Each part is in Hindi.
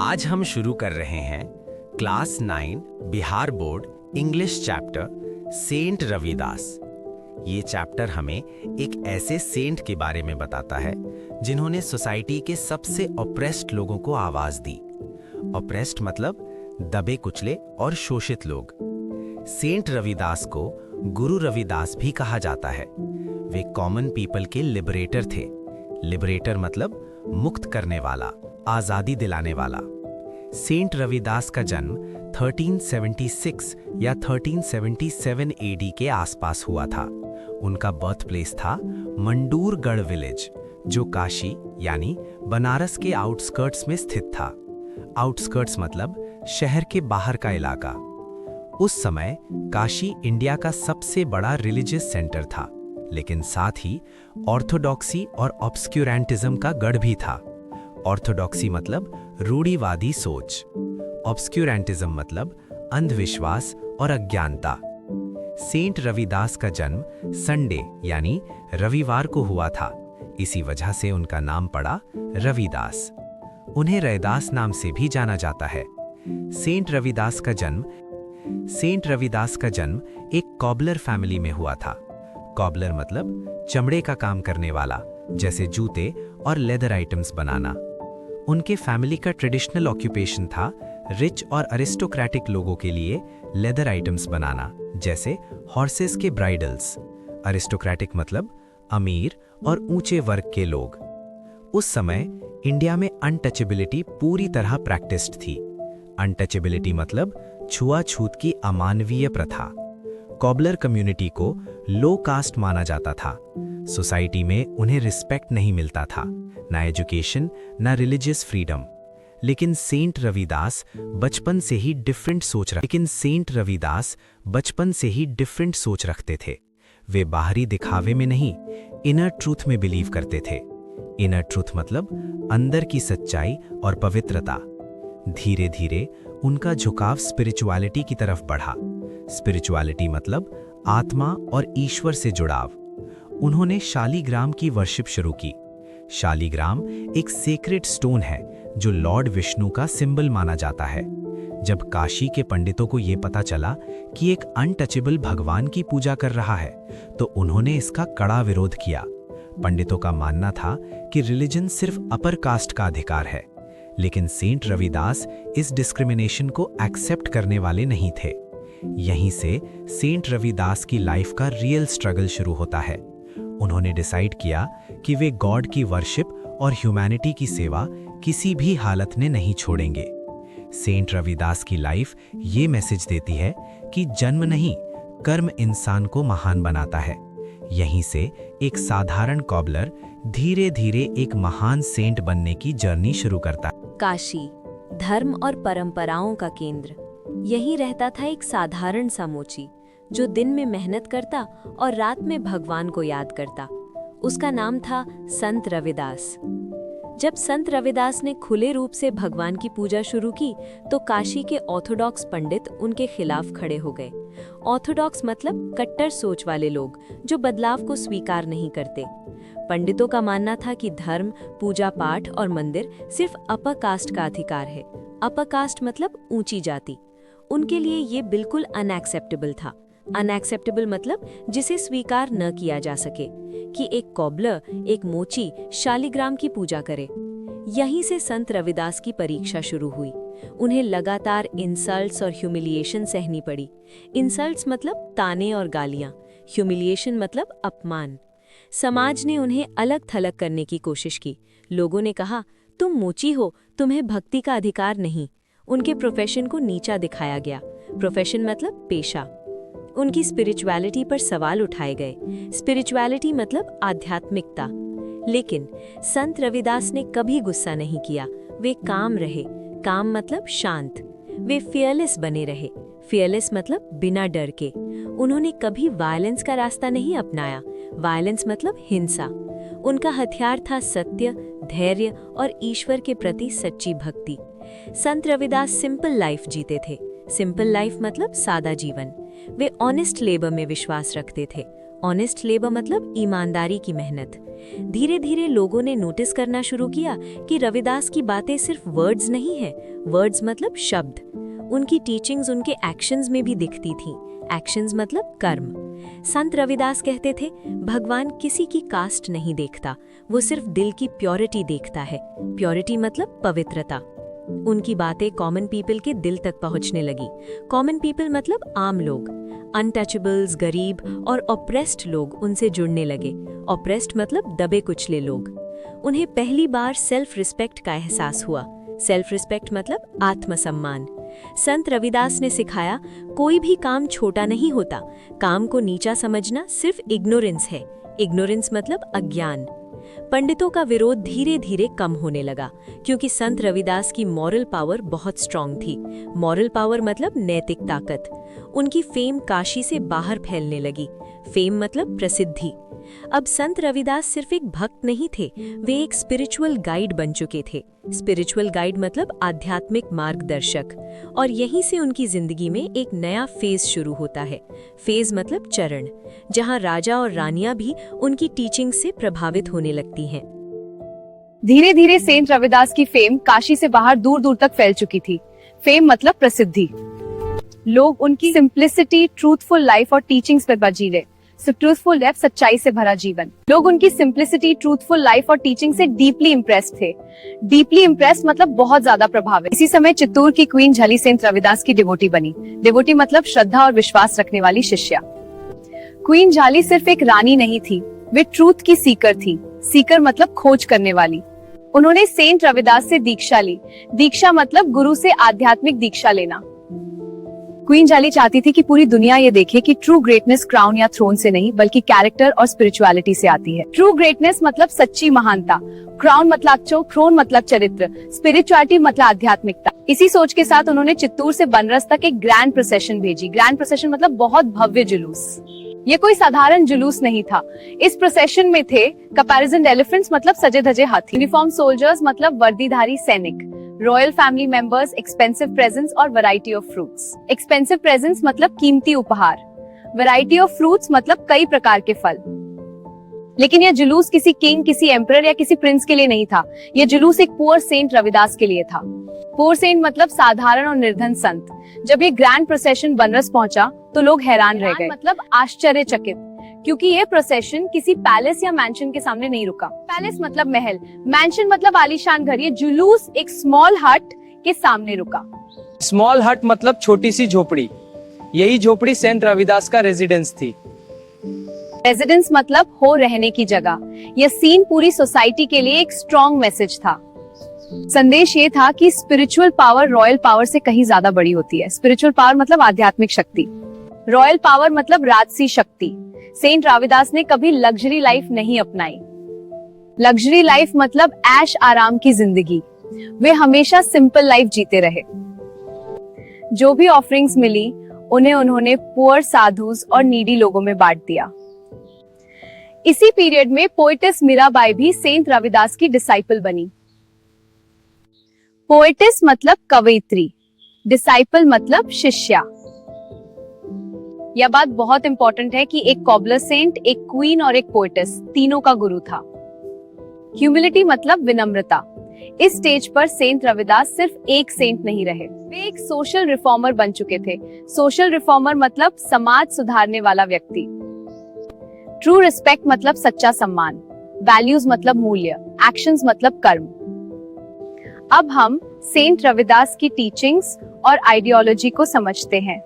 आज हम शुरू कर रहे हैं class 9 Bihar board English chapter saint Ravidas. ये चैप्टर हमें एक ऐसे सेंट के बारे में बताता है जिन्होंने सोसाइटी के सबसे ऑप्रेस्ड लोगों को आवाज दी। ऑप्रेस्ड मतलब दबे कुचले और शोषित लोग। सेंट रविदास को गुरु रविदास भी कहा जाता है। वे कॉमन पीपल के लिबरेटर थे। लिबरेटर मतलब मुक्त करने वाला, आजादी दिलाने वाला। सेंट रविदास का जन्म 1376 या 1377 एडी के आसपास हुआ था। उनका बर्थ प्लेस था मंडूरगढ़ विलेज, जो काशी यानी बनारस के आउटस्कर्ट्स में स्थित था। आउटस्कर्ट्स मतलब शहर के बाहर का इलाका। उस समय काशी इंडिया का सबसे बड़ा रिलीजियस सेंटर था, लेकिन साथ ही ऑर्थोडॉक्सी और ऑब्स्क्यूरेंटिज्म का गढ़ भी था। ऑर्थोडॉक्सी मतलब रूढ़िवादी सोच, ऑब्स्क्यूरेंटिज्म मतलब अंधविश्वास और अज्ञानता। सेंट रविदास का जन्म संडे यानी रविवार को हुआ था, इसी वजह से उनका नाम पड़ा रविदास। उन्हें रैदास नाम से भी जाना जाता है। सेंट रविदास का जन्म एक कॉबलर फैमिली में हुआ था। कॉबलर मतलब चमड़े का काम करने वाला, जैसे जूते और लेदर आइटम्स बनाना। उनके फैमिली का ट्रेडिशनल ऑक्यूपेशन था रिच और अरिस्टोक्रेटिक लोगों के लिए लेदर आइटम्स बनाना, जैसे हॉर्सेस के ब्राइडल्स। अरिस्टोक्रेटिक मतलब अमीर और ऊंचे वर्ग के लोग। उस समय इंडिया में अनटचेबिलिटी पूरी तरह प्रैक्टिस्ड थी। अनटचेबिलिटी मतलब छुआछूत की अमानवीय प्रथा। कॉबलर कम्युनिटी को लो कास्ट माना जाता था। सोसाइटी में उन्हें रिस्पेक्ट नहीं मिलता था, ना एजुकेशन ना रिलीजियस फ्रीडम। लेकिन सेंट रविदास बचपन से ही डिफरेंट सोच रखते थे। वे बाहरी दिखावे में नहीं, इनर ट्रूथ में बिलीव करते थे। इनर ट्रूथ मतलब अंदर की सच्चाई और पवित्रता। धीरे धीरे उनका झुकाव स्पिरिचुअलिटी की तरफ बढ़ा। स्पिरिचुअलिटी मतलब आत्मा और ईश्वर से जुड़ाव। उन्होंने शालिग्राम की वर्शिप शुरू की। शालिग्राम एक सेक्रेड स्टोन है जो लॉर्ड विष्णु का सिंबल माना जाता है। जब काशी के पंडितों को यह पता चला कि एक अनटचेबल भगवान की पूजा कर रहा है, तो उन्होंने इसका कड़ा विरोध किया। पंडितों का मानना था कि रिलीजन सिर्फ अपर कास्ट का अधिकार है, लेकिन सेंट रविदास इस डिस्क्रिमिनेशन को एक्सेप्ट करने वाले नहीं थे। यहीं से सेंट रविदास की लाइफ का रियल स्ट्रगल शुरू होता है। उन्होंने डिसाइड किया कि वे गॉड की वर्शिप और ह्यूमैनिटी की सेवा किसी भी हालत में नहीं छोड़ेंगे। सेंट रविदास की लाइफ ये मैसेज देती है कि जन्म नहीं, कर्म इंसान को महान बनाता है। यहीं से एक साधारण कॉबलर धीरे धीरे एक महान सेंट बनने की जर्नी शुरू करता है। काशी धर्म और परंपराओं का केंद्र। यहीं रहता था एक साधारण सा मोची, जो दिन में मेहनत करता और रात में भगवान को याद करता। उसका नाम था संत रविदास। जब संत रविदास ने खुले रूप से भगवान की पूजा शुरू की, तो काशी के ऑर्थोडॉक्स पंडित उनके खिलाफ खड़े हो गए। ऑर्थोडॉक्स मतलब कट्टर सोच वाले लोग, जो बदलाव को स्वीकार नहीं करते। पंडितों का मानना था कि धर्म, पूजा पाठ और मंदिर सिर्फ अपर कास्ट का अधिकार है। अपर कास्ट मतलब ऊंची जाति। उनके लिए ये बिल्कुल अनएक्सेप्टेबल था। अनएक्सेप्टेबल मतलब जिसे स्वीकार न किया जा सके, कि एक कॉबलर, एक मोची शालिग्राम की पूजा करे। यहीं से संत रविदास की परीक्षा शुरू हुई। उन्हें लगातार इंसल्ट्स और ह्यूमिलिएशन सहनी पड़ी। इंसल्ट्स मतलब ताने और गालियां, ह्यूमिलिएशन मतलब अपमान। समाज ने उन्हें अलग थलग करने की कोशिश की। लोगों ने कहा, तुम मोची हो, तुम्हें भक्ति का अधिकार नहीं। उनके प्रोफेशन को नीचा दिखाया गया। प्रोफेशन मतलब पेशा। उनकी स्पिरिचुअलिटी पर सवाल उठाए गए। स्पिरिचुअलिटी मतलब आध्यात्मिकता। लेकिन संत रविदास ने कभी गुस्सा नहीं किया। वे काम रहे। काम मतलब शांत। वे फियरलेस बने रहे। फियरलेस मतलब बिना डर के। उन्होंने कभी वायलेंस का रास्ता नहीं अपनाया। वायलेंस मतलब हिंसा। उनका हथियार था सत्य, धैर्य और ईश्वर के प्रति सच्ची भक्ति। संत रविदास सिंपल लाइफ जीते थे। सिंपल लाइफ मतलब सादा जीवन। वे ऑनेस्ट लेबर में विश्वास रखते थे। ऑनेस्ट लेबर मतलब ईमानदारी की मेहनत। धीरे धीरे लोगों ने नोटिस करना शुरू किया कि रविदास की बातें सिर्फ वर्ड्स नहीं है, वर्ड्स मतलब शब्द। उनकी टीचिंग्स उनके एक्शंस में भी दिखती थी। एक्शंस मतलब कर्म। संत रविदास कहते थे, भगवान किसी की कास्ट नहीं देखता, वो सिर्फ दिल की प्योरिटी देखता है। प्योरिटी मतलब पवित्रता। उनकी बातें कॉमन पीपल के दिल तक पहुंचने लगी। कॉमन पीपल मतलब आम लोग, अनटचेबल्स, गरीब और ऑप्रेस्ड लोग उनसे जुड़ने लगे। ऑप्रेस्ड मतलब दबे कुचले लोग। उन्हें पहली बार सेल्फ रिस्पेक्ट का एहसास हुआ। सेल्फ रिस्पेक्ट मतलब आत्मसम्मान। संत रविदास ने सिखाया, कोई भी काम छोटा नहीं होता, काम को नीचा समझना सिर्फ इग्नोरेंस है। इग्नोरेंस मतलब अज्ञान। पंडितों का विरोध धीरे धीरे कम होने लगा, क्योंकि संत रविदास की मॉरल पावर बहुत स्ट्रांग थी। मॉरल पावर मतलब नैतिक ताकत। उनकी फेम काशी से बाहर फैलने लगी। फेम मतलब प्रसिद्धि। अब संत रविदास सिर्फ एक भक्त नहीं थे, वे एक स्पिरिचुअल गाइड बन चुके थे। स्पिरिचुअल गाइड मतलब आध्यात्मिक मार्गदर्शक। और यहीं से उनकी जिंदगी में एक नया फेज शुरू होता है। फेज मतलब चरण, जहां राजा और रानियां भी उनकी टीचिंग से प्रभावित होने लगती हैं। धीरे धीरे सेंट रविदास की फेम काशी से बाहर दूर दूर तक फैल चुकी थी। फेम मतलब प्रसिद्धि। लोग उनकी सिंप्लिसिटी, ट्रूथफुल लाइफ और टीचिंग्स पर जी रहे। ट्रूथफुल लाइफ, सच्चाई से भरा जीवन। लोग उनकी सिंप्लिसिटी, ट्रूथफुल लाइफ और टीचिंग से डीपली इम्प्रेस्ड थे। डीपली इम्प्रेस्ड मतलब बहुत ज्यादा प्रभावित। इसी समय चित्तूर की क्वीन झाली सेंट रविदास की डिवोटी बनी। डिवोटी मतलब श्रद्धा और विश्वास रखने वाली शिष्या। क्वीन झाली सिर्फ एक रानी नहीं थी, वे ट्रूथ की सीकर थी। सीकर मतलब खोज करने वाली। उन्होंने सेंट रविदास से दीक्षा ली। दीक्षा मतलब गुरु से आध्यात्मिक दीक्षा लेना। क्वीन झाली चाहती थी कि पूरी दुनिया ये देखे कि ट्रू ग्रेटनेस क्राउन या थ्रोन से नहीं, बल्कि कैरेक्टर और स्पिरिचुअलिटी से आती है। ट्रू ग्रेटनेस मतलब सच्ची महानता, क्राउन मतलब अक्षो, थ्रोन मतलब चरित्र, स्पिरिचुअलिटी मतलब आध्यात्मिकता। इसी सोच के साथ उन्होंने चित्तूर से बनारस तक एक ग्रैंड प्रोसेशन भेजी। ग्रैंड प्रोसेशन मतलब बहुत भव्य जुलूस। ये कोई साधारण जुलूस नहीं था। इस प्रोसेशन में थे कंपैरिजन एलिफेंट्स मतलब सजे धजे हाथी, यूनिफॉर्म सोल्जर्स मतलब वर्दीधारी सैनिक, royal family members, expensive presents और variety of fruits. Expensive presents मतलब कीमती उपहार, वैरायटी ऑफ फ्रूट्स मतलब कई प्रकार के फल। लेकिन यह जुलूस किसी किंग, किसी एम्परर या किसी प्रिंस के लिए नहीं था। यह जुलूस एक पुअर सेंट रविदास के लिए था। पुअर सेंट मतलब साधारण और निर्धन संत। जब ये ग्रैंड प्रोसेशन बनारस पहुंचा तो लोग हैरान रह गए, मतलब आश्चर्यचकित, क्योंकि ये प्रोसेशन किसी पैलेस या मैंशन के सामने नहीं रुका। पैलेस मतलब महल, मैंशन मतलब आलीशान घर। ये जुलूस एक स्मॉल हट के सामने रुका। स्मॉल हट मतलब छोटी सी झोपड़ी। यही झोपड़ी सेंट रविदास का रेजिडेंस थी। रेजिडेंस मतलब हो रहने की जगह। यह सीन पूरी सोसाइटी के लिए एक स्ट्रॉन्ग मैसेज था। संदेश ये था कि स्पिरिचुअल पावर रॉयल पावर से कहीं ज्यादा बड़ी होती है। स्पिरिचुअल पावर मतलब आध्यात्मिक शक्ति, रॉयल पावर मतलब राजसी शक्ति। सेंट रविदास ने कभी लग्जरी लाइफ नहीं अपनाई। लग्जरी लाइफ मतलब ऐश आराम की जिंदगी। वे हमेशा सिंपल लाइफ जीते रहे। जो भी ऑफरिंग्स मिली उन्हें उन्होंने पुअर, साधुस और नीडी लोगों में बांट दिया। इसी पीरियड में पोएटिस मीराबाई भी सेंट रविदास की डिसाइपल बनी। पोएटिस मतलब कवयित्री, डिसाइपल मतलब शिष्या। यह बात बहुत इंपॉर्टेंट है कि एक कॉबलर सेंट, एक क्वीन और एक पोएटिस तीनों का गुरु था। ह्यूमिलिटी मतलब विनम्रता। इस स्टेज पर सेंट रविदास सिर्फ एक सेंट नहीं रहे, वे एक सोशल रिफॉर्मर बन चुके थे। सोशल रिफॉर्मर मतलब समाज सुधारने वाला व्यक्ति। ट्रू रिस्पेक्ट मतलब सच्चा सम्मान, वैल्यूज मतलब मूल्य, एक्शंस मतलब कर्म। अब हम सेंट रविदास की टीचिंग्स और आइडियोलॉजी को समझते हैं।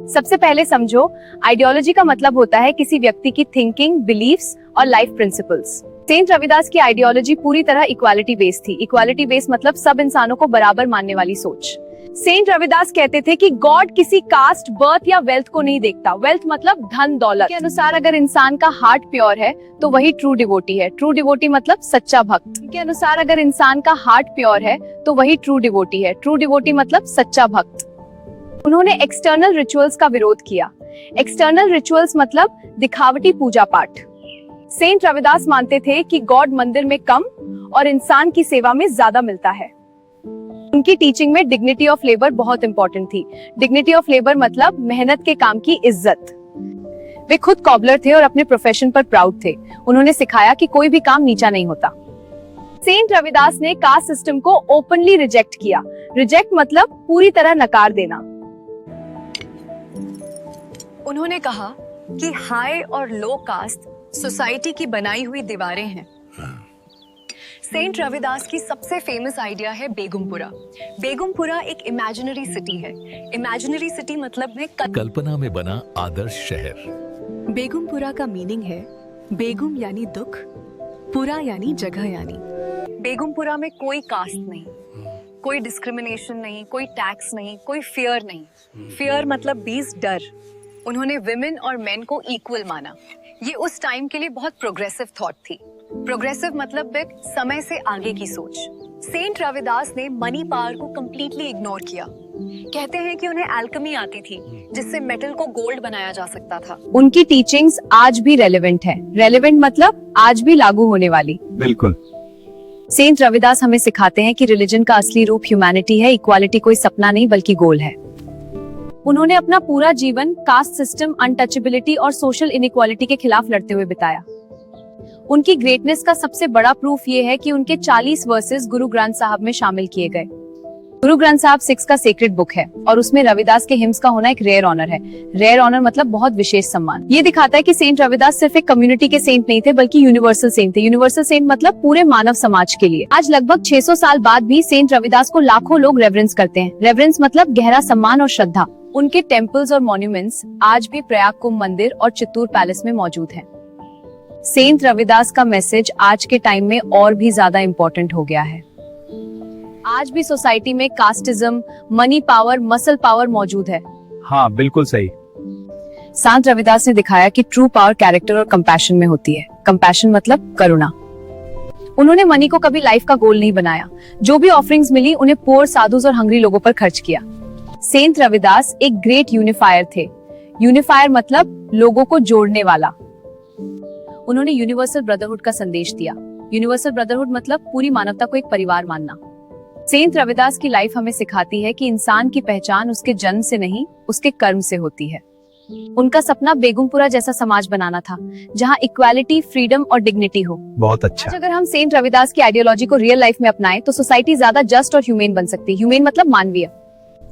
सबसे पहले समझो, आइडियोलॉजी का मतलब होता है किसी व्यक्ति की थिंकिंग, बिलीफ्स और लाइफ प्रिंसिपल्स। सेंट रविदास की आइडियोलॉजी पूरी तरह इक्वालिटी बेस्ड थी। इक्वालिटी बेस्ड मतलब सब इंसानों को बराबर मानने वाली सोच। सेंट रविदास कहते थे कि गॉड किसी कास्ट, बर्थ या वेल्थ को नहीं देखता। वेल्थ मतलब धन दौलत के अनुसार अगर इंसान का हार्ट प्योर है तो वही ट्रू डिवोटी है। ट्रू डिवोटी मतलब सच्चा भक्त के अनुसार अगर इंसान का हार्ट प्योर है तो वही ट्रू डिवोटी है। ट्रू डिवोटी मतलब सच्चा भक्त। उन्होंने एक्सटर्नल रिचुअल्स का विरोध किया। एक्सटर्नल रिचुअल्स मतलब दिखावटी पूजा पाठ। सेंट रविदास मानते थे कि गॉड मंदिर में कम और इंसान की सेवा में ज्यादा मिलता है। उनकी टीचिंग में डिग्निटी ऑफ लेबर बहुत इंपॉर्टेंट थी। डिग्निटी ऑफ लेबर मतलब मेहनत के काम की इज्जत। वे खुद कॉबलर थे और अपने प्रोफेशन पर प्राउड थे। उन्होंने सिखाया कि कोई भी काम नीचा नहीं होता। सेंट रविदास ने कास्ट सिस्टम को ओपनली रिजेक्ट किया। रिजेक्ट मतलब पूरी तरह नकार देना। उन्होंने कहा कि हाई और लो कास्ट सोसाइटी की बनाई हुई दीवारें हैं। सेंट रविदास की सबसे फेमस आइडिया है बेगमपुरा। बेगमपुरा एक इमेजिनरी सिटी है। इमेजिनरी सिटी मतलब है कल्पना में बना आदर्श शहर। बेगमपुरा का मीनिंग है बेगम यानी दुख, पुरा यानी जगह यानी। बेगमपुरा में कोई कास्ट नहीं, कोई डिस्क्रिमिनेशन नहीं, कोई टैक्स नहीं, कोई फियर नहीं। फियर मतलब बीज डर। उन्होंने विमेन और मेन को इक्वल माना। ये उस टाइम के लिए बहुत प्रोग्रेसिव थॉट थी। प्रोग्रेसिव मतलब एक समय से आगे की सोच। सेंट रविदास ने मनी पावर को कंप्लीटली इग्नोर किया। कहते हैं कि उन्हें एल्केमी आती थी जिससे मेटल को गोल्ड बनाया जा सकता था। उनकी टीचिंग्स आज भी रेलेवेंट है। रेलेवेंट मतलब आज भी लागू होने वाली। बिल्कुल। सेंट रविदास हमें सिखाते हैं कि रिलीजन का असली रूप ह्यूमैनिटी है। इक्वालिटी कोई सपना नहीं बल्कि गोल है। उन्होंने अपना पूरा जीवन कास्ट सिस्टम, अनटचेबिलिटी और सोशल इनइक्वालिटी के खिलाफ लड़ते हुए बिताया। उनकी ग्रेटनेस का सबसे बड़ा प्रूफ ये है कि उनके 40 वर्सेस गुरु ग्रंथ साहब में शामिल किए गए। गुरु ग्रंथ साहब सिक्स का सेक्रेड बुक है और उसमें रविदास के हिम्स का होना एक रेयर ऑनर है। रेयर ऑनर मतलब बहुत विशेष सम्मान। ये दिखाता है कि सेंट रविदास सिर्फ एक कम्युनिटी के सेंट नहीं थे बल्कि यूनिवर्सल सेंट थे। यूनिवर्सल सेंट मतलब पूरे मानव समाज के लिए। आज लगभग 600 साल बाद भी सेंट रविदास को लाखों लोग रेवरेंस करते हैं। रेवरेंस मतलब गहरा सम्मान और श्रद्धा। उनके टेम्पल्स और मॉन्यूमेंट्स आज भी प्रयाग कुंभ मंदिर और चित्तूर पैलेस में मौजूद हैं। सेंट रविदास का मैसेज आज के टाइम में और भी ज्यादा इम्पोर्टेंट हो गया है। आज भी सोसाइटी में casteism, money power, muscle power मौजूद है। हाँ बिल्कुल सही। संत रविदास ने दिखाया कि ट्रू पावर कैरेक्टर और कंपैशन में होती है। कंपैशन मतलब करुणा। उन्होंने मनी को कभी लाइफ का गोल नहीं बनाया। जो भी ऑफरिंग्स मिली उन्हें पुअर, साधुज और हंग्री लोगों पर खर्च किया। सेंट रविदास एक ग्रेट यूनिफायर थे। यूनिफायर मतलब लोगों को जोड़ने वाला। उन्होंने यूनिवर्सल ब्रदरहुड का संदेश दिया। यूनिवर्सल ब्रदरहुड मतलब पूरी मानवता को एक परिवार मानना। सेंट रविदास की लाइफ हमें सिखाती है कि इंसान की पहचान उसके जन्म से नहीं, उसके कर्म से होती है। उनका सपना बेगमपुरा जैसा समाज बनाना था, जहां इक्वालिटी, फ्रीडम और डिग्निटी हो। बहुत अच्छा। आज अगर हम सेंट रविदास की आइडियोलॉजी को रियल लाइफ में अपनाएं तो सोसाइटी ज्यादा जस्ट और ह्यूमेन बन सकती है। ह्यूमेन मतलब मानवीय।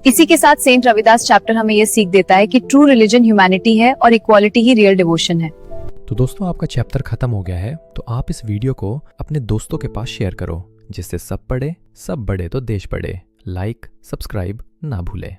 इसी के साथ सेंट रविदास चैप्टर हमें यह सीख देता है कि ट्रू रिलीजन ह्यूमैनिटी है और इक्वालिटी ही रियल डिवोशन है। तो दोस्तों, आपका चैप्टर खत्म हो गया है, तो आप इस वीडियो को अपने दोस्तों के पास शेयर करो, जिससे सब पढ़े, सब बढ़े तो देश बढ़े। लाइक, सब्सक्राइब ना भूलें।